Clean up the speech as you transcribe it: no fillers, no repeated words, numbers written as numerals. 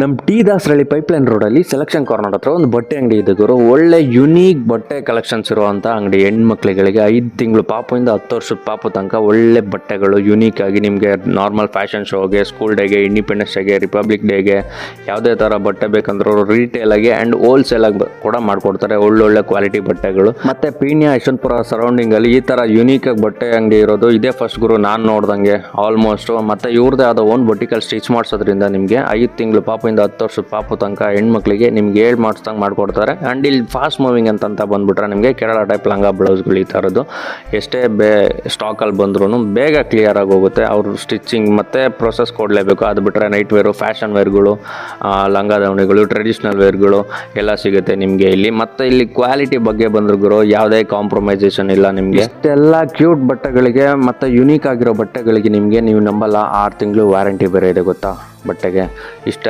ನಮ್ಮ T Dasarahalli pipeline ರೋಡಲ್ಲಿ selection corner ಹತ್ರ ಒಂದು ಬಟ್ಟೆ ಅಂಗಡಿ ಇದೆ ಗುರು. ಒಳ್ಳೆ ಯುನೀಕ್ ಬಟ್ಟೆ ಕಲೆಕ್ಷನ್ಸ್ ಇರುವಂಥ ಅಂಗಡಿ. ಹೆಣ್ಮಕ್ಳುಗಳಿಗೆ 5 ತಿಂಗಳು ಪಾಪುಯಿಂದ 10 ವರ್ಷದ ಪಾಪು ತನಕ ಒಳ್ಳೆ ಬಟ್ಟೆಗಳು ಯುನೀಕ್ ಆಗಿ ನಿಮಗೆ ನಾರ್ಮಲ್ ಫ್ಯಾಷನ್ ಶೋಗೆ, ಸ್ಕೂಲ್ ಡೇಗೆ, ಇಂಡಿಪೆಂಡೆನ್ಸ್ ಡೇಗೆ, ರಿಪಬ್ಲಿಕ್ ಡೇಗೆ ಯಾವುದೇ ಥರ ಬಟ್ಟೆ ಬೇಕಂದ್ರೂ ರೀಟೇಲಾಗಿ ಆ್ಯಂಡ್ ಹೋಲ್ಸೇಲಾಗಿ ಕೂಡ ಮಾಡಿಕೊಡ್ತಾರೆ. ಒಳ್ಳೊಳ್ಳೆ ಕ್ವಾಲಿಟಿ ಬಟ್ಟೆಗಳು. ಮತ್ತು ಪೀಣ್ಯ ಯಶವಂತಪುರ ಸರೌಂಡಿಂಗಲ್ಲಿ ಈ ಥರ ಯುನೀಕಾಗಿ ಬಟ್ಟೆ ಅಂಗಡಿ ಇರೋದು ಇದೇ ಫಸ್ಟ್ ಗುರು ನಾನು ನೋಡ್ದಂಗೆ ಆಲ್ಮೋಸ್ಟು. ಮತ್ತು ಇವ್ರದ್ದೇ ಆದ ಓನ್ ಬೊಟಿಕಲ್ ಸ್ಟಿಚ್ ಮಾಡಿಸೋದ್ರಿಂದ ನಿಮಗೆ 5 ತಿಂಗಳು ಪಾಪುಯಿಂದ 10 ವರ್ಷದ ಪಾಪು ತನಕ ಹೆಣ್ಮಕ್ಳಿಗೆ ನಿಮ್ಗೆ ಹೇಳಿ ಮಾಡಿಸ್ದಂಗೆ ಮಾಡಿಕೊಡ್ತಾರೆ. ಆ್ಯಂಡ್ ಇಲ್ಲಿ ಫಾಸ್ಟ್ ಮೂವಿಂಗ್ ಅಂತ ಬಂದುಬಿಟ್ರೆ ನಿಮಗೆ ಕೇರಳ ಟೈಪ್ ಲಂಗ ಬ್ಲೌಸ್ಗಳು ಈ ಥರದ್ದು ಎಷ್ಟೇ ಸ್ಟಾಕಲ್ಲಿ ಬಂದ್ರೂ ಬೇಗ ಕ್ಲಿಯರ್ ಆಗಿ ಹೋಗುತ್ತೆ. ಅವರು ಸ್ಟಿಚಿಂಗ್ ಮತ್ತು ಪ್ರೊಸೆಸ್ ಕೊಡಲೇಬೇಕು. ಅದು ಬಿಟ್ಟರೆ ನೈಟ್ ವೇರು, ಫ್ಯಾಷನ್ ವೇರ್ಗಳು, ಲಂಗ ದಾವಣಿಗಳು, ಟ್ರೆಡಿಷ್ನಲ್ ವೇರ್ಗಳು ಎಲ್ಲ ಸಿಗುತ್ತೆ ನಿಮಗೆ ಇಲ್ಲಿ. ಮತ್ತು ಇಲ್ಲಿ ಕ್ವಾಲಿಟಿ ಬಗ್ಗೆ ಬಂದ್ರು ಗುರು ಯಾವುದೇ ಕಾಂಪ್ರಮೈಸೇಷನ್ ಇಲ್ಲ ನಿಮಗೆ. ಇಷ್ಟೆಲ್ಲ ಕ್ಯೂಟ್ ಬಟ್ಟೆಗಳಿಗೆ ಮತ್ತು ಯುನೀಕ್ ಆಗಿರೋ ಬಟ್ಟೆಗಳಿಗೆ ನಿಮಗೆ ನೀವು ನಂಬಲ್ಲ 6 ತಿಂಗಳು ವಾರಂಟಿ ಬೇರೆ ಇದೆ ಗೊತ್ತಾ ಬಟ್ಟೆಗೆ. ಇಷ್ಟ